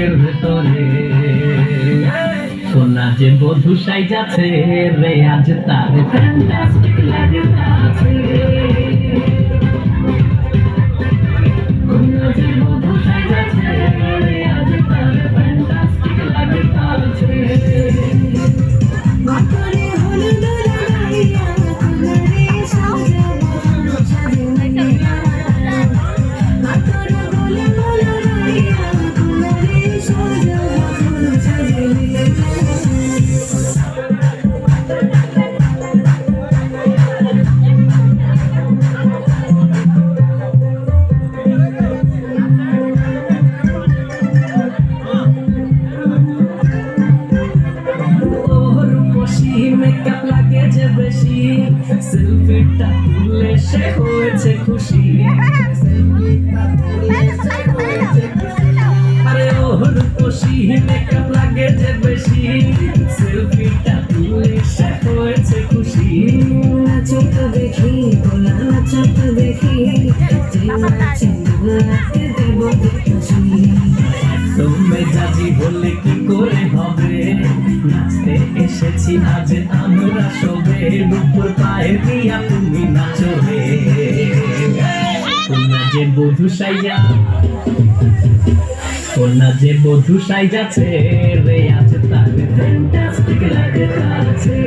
বুকের ভেতরে সোনা যে বধূ সাইজাছে রে আজ তার ফ্যান্টাস্টিক লাগে তাছে সোনা যে বধূ সাইজাছে রে আজ তার ফ্যান্টাস্টিক লাগে তাছে মাতরে হলো দোলাইয়া কুমারে সাজানো সাজানো মাতরে হলো দোলাইয়া কুমারে সাজানো সাজানো মেকআপ লাগে যে বেশি সেলফিটা তুললে সে হয়েছে খুশি আরে ওর খুশি মেকআপ লাগে যে বেশি সেলফিটা তুললে সে হয়েছে খুশি নাচো তো দেখি বলা নাচো তো দেখি নাচে দেব খুশি তুমি জাজি বললে কি করে হবে নাচতে এসেছি আজ আমরা সবে দুপুর পায়ে দিয়া তুমি নাচো রে তোমরা যে বধূ সাইজা তোমরা যে বধূ সাইজাছে রে আজ তার ফ্যান্টাস্টিক লাগে তাছে